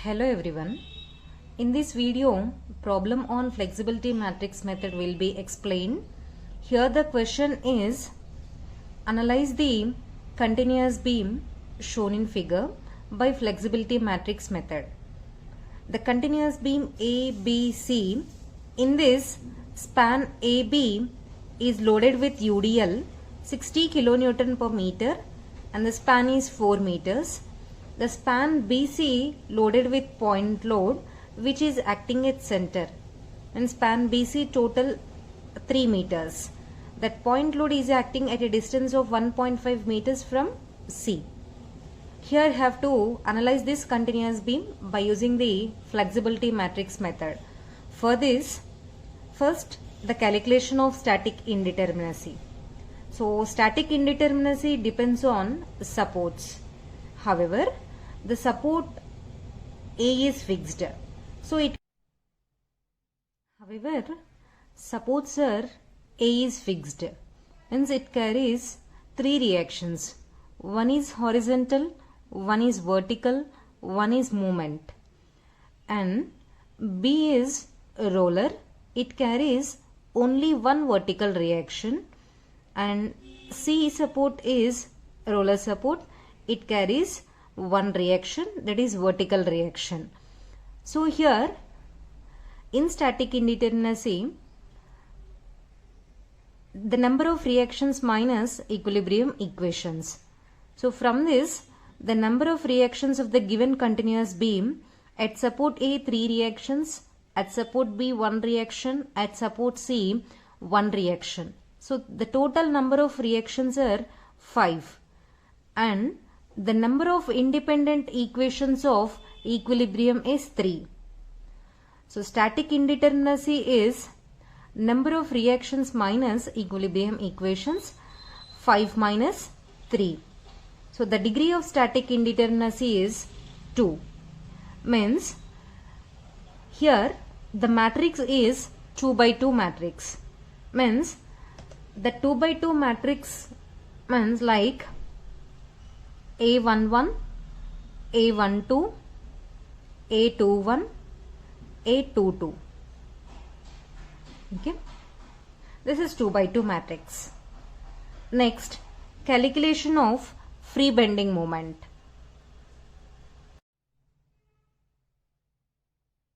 Hello everyone. In this video, problem on flexibility matrix method will be explained. Here the question is, analyze the continuous beam shown in figure by flexibility matrix method. The continuous beam ABC, in this span AB is loaded with UDL 60 kilonewton per meter and the span is 4 meters. The span BC loaded with point load which is acting at center, and span BC total 3 meters. That point load is acting at a distance of 1.5 meters from C. Here you have to analyze this continuous beam by using the flexibility matrix method. For this, first the calculation of static indeterminacy. So static indeterminacy depends on supports. However, the support A is fixed. Supports A is fixed. Hence it carries 3 reactions. One is horizontal, one is vertical, one is movement. And B is roller. It carries only one vertical reaction. And C support is roller support. It carries one reaction, that is vertical reaction. So here in static indeterminacy, the number of reactions minus equilibrium equations. So from this, the number of reactions of the given continuous beam: at support A 3 reactions, at support B 1 reaction, at support C 1 reaction. So the total number of reactions are 5, and the number of independent equations of equilibrium is 3. So static indeterminacy is number of reactions minus equilibrium equations, 5 minus 3. So the degree of static indeterminacy is 2. Means here the matrix is 2 by 2 matrix. Means the 2 by 2 matrix means like A11, A12, A21, A22. Okay. This is 2 by 2 matrix. Next, calculation of free bending moment.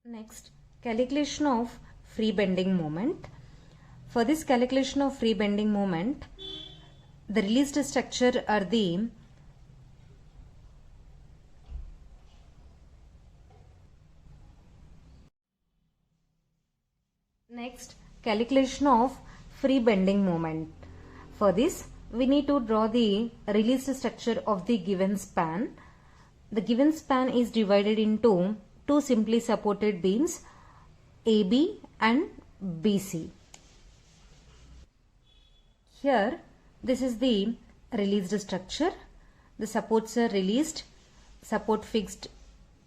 Next, calculation of free bending moment. For this calculation of free bending moment, the released structure are the Next, calculation of free bending moment. For this, we need to draw the released structure of the given span. The given span is divided into two simply supported beams, AB and BC. Here, this is the released structure. The supports are released, support fixed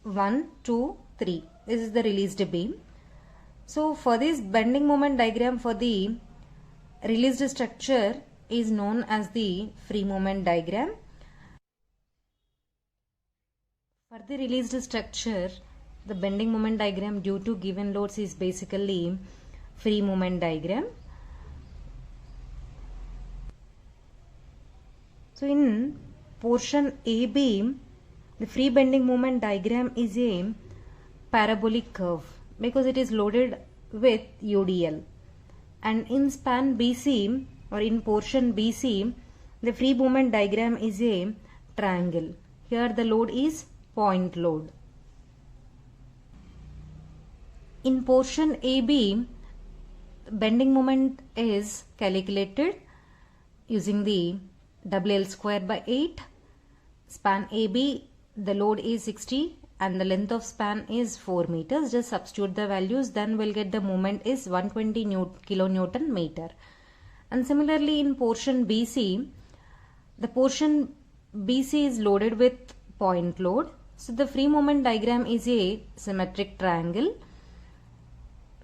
1, 2, 3. This is the released beam. So for this bending moment diagram for the released structure is known as the free moment diagram. For the released structure, the bending moment diagram due to given loads is basically free moment diagram. So in portion AB, the free bending moment diagram is a parabolic curve, because it is loaded with UDL. And in span BC or in portion BC, the free moment diagram is a triangle. Here the load is point load. In portion AB, bending moment is calculated using the WL square by 8. Span AB, the load is 60 and the length of span is 4 meters. Just substitute the values, then we'll get the moment is 120 kilonewton meter. And similarly in portion BC, the portion BC is loaded with point load. So the free moment diagram is a symmetric triangle.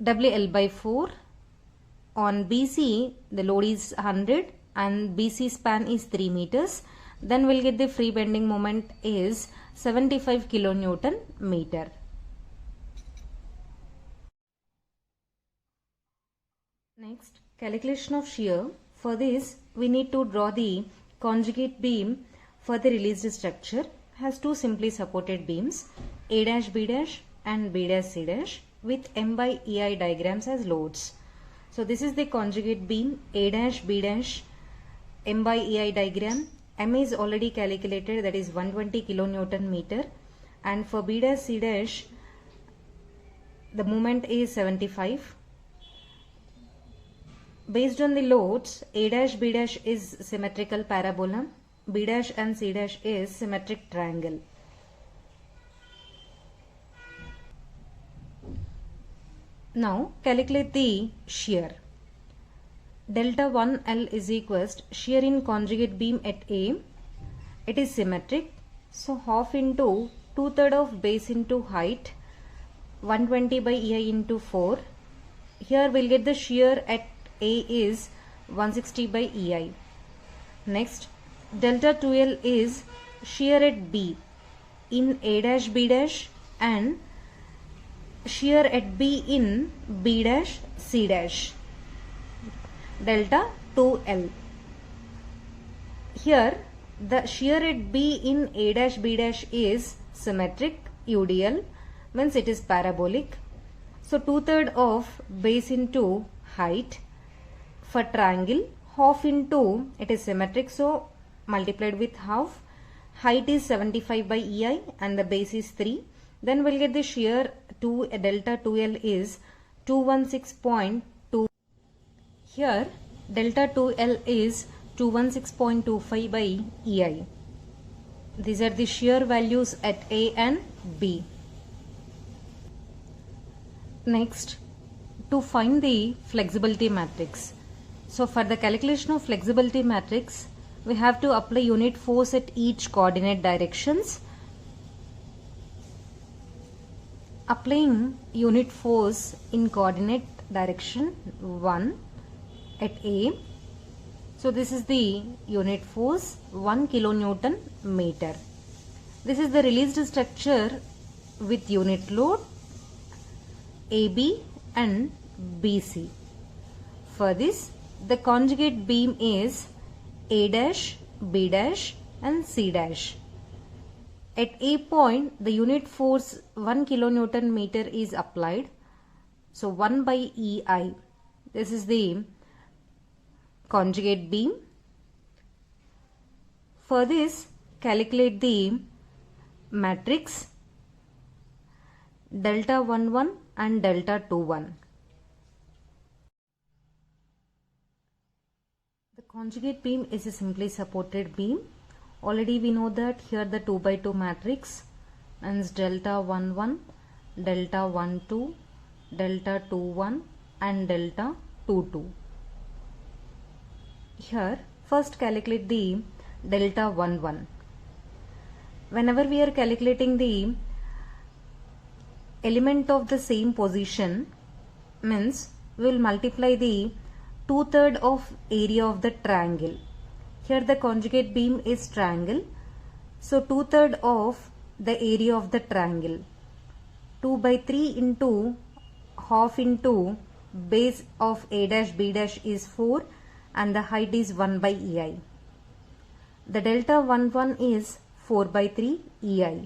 WL by 4. On BC, the load is 100 and BC span is 3 meters. Then we'll get the free bending moment is 75 kilonewton meter. Next, calculation of shear. For this, we need to draw the conjugate beam for the released structure. Has two simply supported beams, A dash B dash and B dash C dash, with M by EI diagrams as loads. So this is the conjugate beam, A dash B dash, M by EI diagram. M is already calculated, that is 120 kilonewton meter, and for B dash C dash the moment is 75. Based on the loads, A dash B dash is symmetrical parabola, B dash and C dash is symmetric triangle. Now calculate the shear. Delta 1L is equals to shear in conjugate beam at A. It is symmetric, so half into 2/3 of base into height, 120 by EI into 4. Here we'll get the shear at A is 160 by EI. Next, delta 2L is shear at B in A dash B dash and shear at B in B dash C dash. Delta 2L. Here the shear at B in A dash B dash is symmetric UDL, means it is parabolic. So 2/3 of base into height. For triangle, half into, it is symmetric, so multiplied with half. Height is 75 by EI and the base is 3. Then we'll get the shear to delta 2L is 216.2. Here delta 2L is 216.25 by EI. These are the shear values at A and B. Next, to find the flexibility matrix. So for the calculation of flexibility matrix, we have to apply unit force at each coordinate directions. Applying unit force in coordinate direction 1 at A. So this is the unit force 1 kilonewton meter. This is the released structure with unit load AB and BC. For this, the conjugate beam is A dash, B dash and C dash. At A point, the unit force 1 kilonewton meter is applied. So 1 by EI. This is the conjugate beam. For this, calculate the matrix delta 11 and delta 21. The conjugate beam is a simply supported beam. Already we know that here the 2 by 2 matrix means delta 11, delta 12, delta 21 and delta 22. Here first calculate the delta 11. Whenever we are calculating the element of the same position, means we will multiply the 2/3 of area of the triangle. Here the conjugate beam is triangle, so 2/3 of the area of the triangle. 2 by 3 into half into base of A dash B dash is 4 and the height is 1 by EI. The delta 11 is 4 by 3 EI.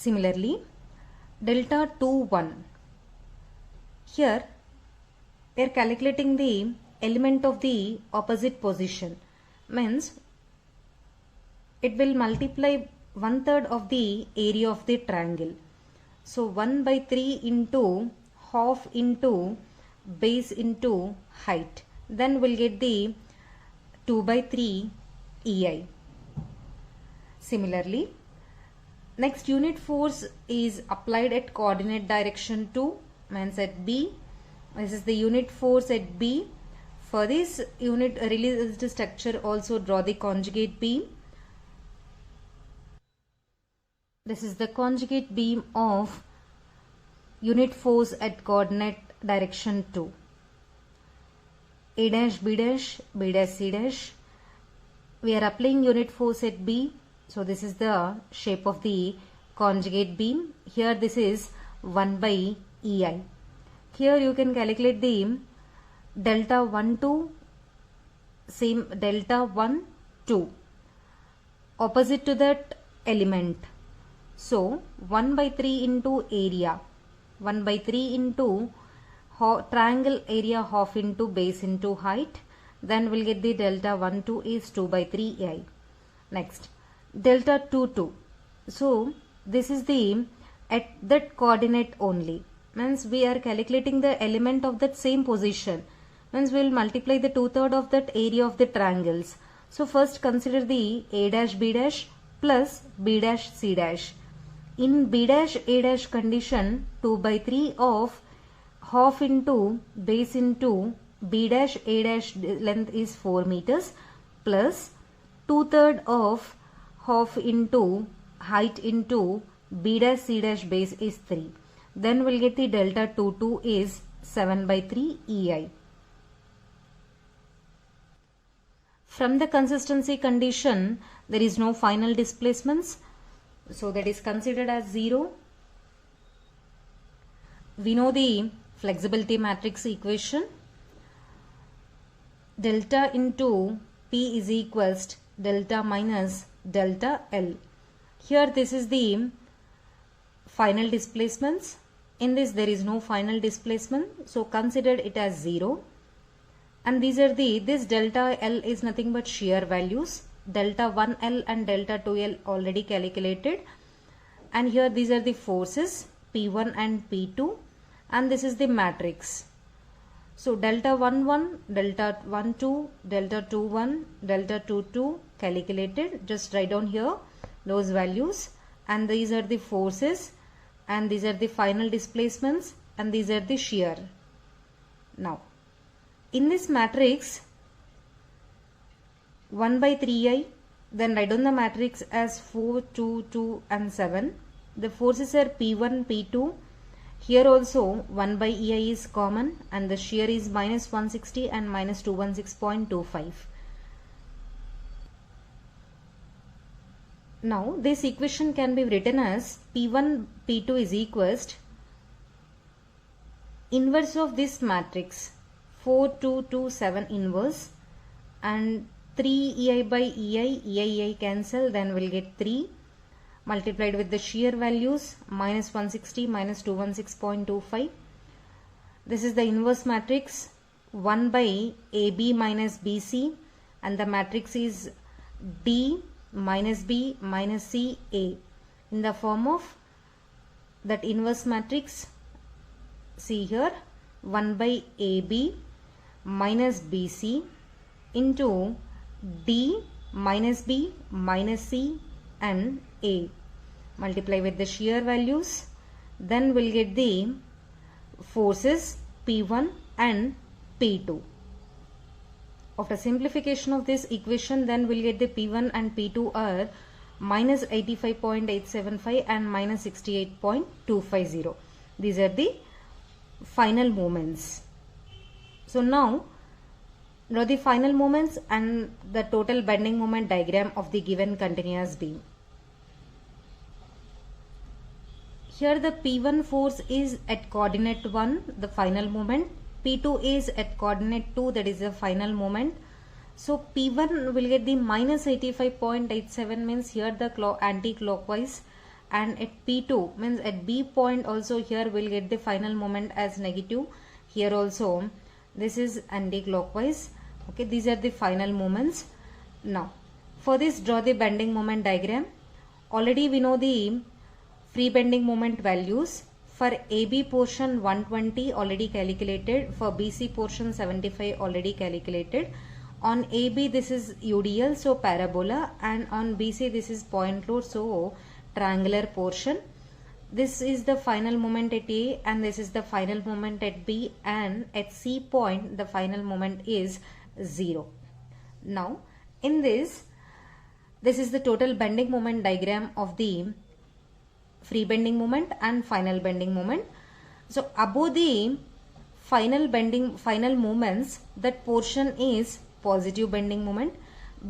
Similarly, delta 21. Here we are calculating the element of the opposite position, means it will multiply 1/3 of the area of the triangle. So 1 by 3 into half into base into height. Then we'll get the 2 by 3 EI. Similarly, next unit force is applied at coordinate direction 2, means at B. This is the unit force at B. For this unit released structure, also draw the conjugate beam. This is the conjugate beam of unit force at coordinate direction 2. A dash B dash, B dash C dash. We are applying unit force at B. So this is the shape of the conjugate beam. Here this is 1 by EI. Here you can calculate the delta 1 2, same delta 1 2, opposite to that element. So 1 by 3 into area, 1 by 3 into triangle area half into base into height, then we'll get the delta 1 2 is 2 by 3 EI. Next, delta 2 2. So this is the at that coordinate only, means we are calculating the element of that same position, means we will multiply the 2/3 of that area of the triangles. So first consider the A dash B dash plus B dash C dash. In B dash A dash condition, 2 by 3 of half into base into B dash A dash length is 4 meters plus 2/3 of half into height into B dash C dash base is 3. Then we'll get the delta 2 2 is 7 by 3 EI. From the consistency condition, there is no final displacements, so that is considered as 0. We know the flexibility matrix equation. Delta into P is equals to delta minus delta L. Here this is the final displacements. In this there is no final displacement, so consider it as 0. And these are this delta L is nothing but shear values. Delta 1L and delta 2L already calculated. And here these are the forces P1 and P2. And this is the matrix. So delta 1 1, delta 1 2, delta 2 1, delta 2 2 calculated. Just write down here those values. And these are the forces. And these are the final displacements. And these are the shear. Now, in this matrix, 1 by 3i, then write down the matrix as 4, 2, 2 and 7. The forces are P1, P2. Here also 1 by EI is common and the shear is minus 160 and minus 216.25. Now this equation can be written as P1, P2 is equals to inverse of this matrix 4, 2, 2, 7 inverse, and 3 EI by EI, EI cancel, then we'll get 3 multiplied with the shear values minus 160 minus 216.25. This is the inverse matrix 1 by AB minus BC, and the matrix is D minus B minus C A in the form of that inverse matrix. See here, 1 by AB minus BC into D minus B minus C and A. Multiply with the shear values, then we'll get the forces P1 and P2. After simplification of this equation, then we'll get the P1 and P2 are minus 85.875 and minus 68.250. These are the final moments. So now draw the final moments and the total bending moment diagram of the given continuous beam. Here the P1 force is at coordinate 1, the final moment. P2 is at coordinate 2, that is the final moment. So P1 will get the minus 85.87, means here the anti-clockwise, and at P2 means at B point also here we'll get the final moment as negative. Here also this is anti-clockwise. Okay, these are the final moments. Now for this, draw the bending moment diagram. Already we know the free bending moment values. For AB portion 120 already calculated, for BC portion 75 already calculated. On AB this is UDL, so parabola, and on BC this is point load, so triangular portion. This is the final moment at A and this is the final moment at B, and at C point the final moment is 0. Now in this is the total bending moment diagram of the free bending moment and final bending moment. So above the final moments, that portion is positive bending moment.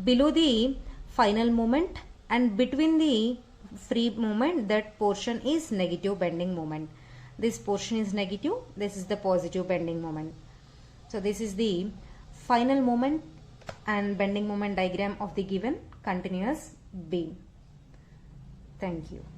Below the final moment and between the free moment, that portion is negative bending moment. this portion is negative, this is the positive bending moment. So this is the final moment and bending moment diagram of the given continuous beam. Thank you.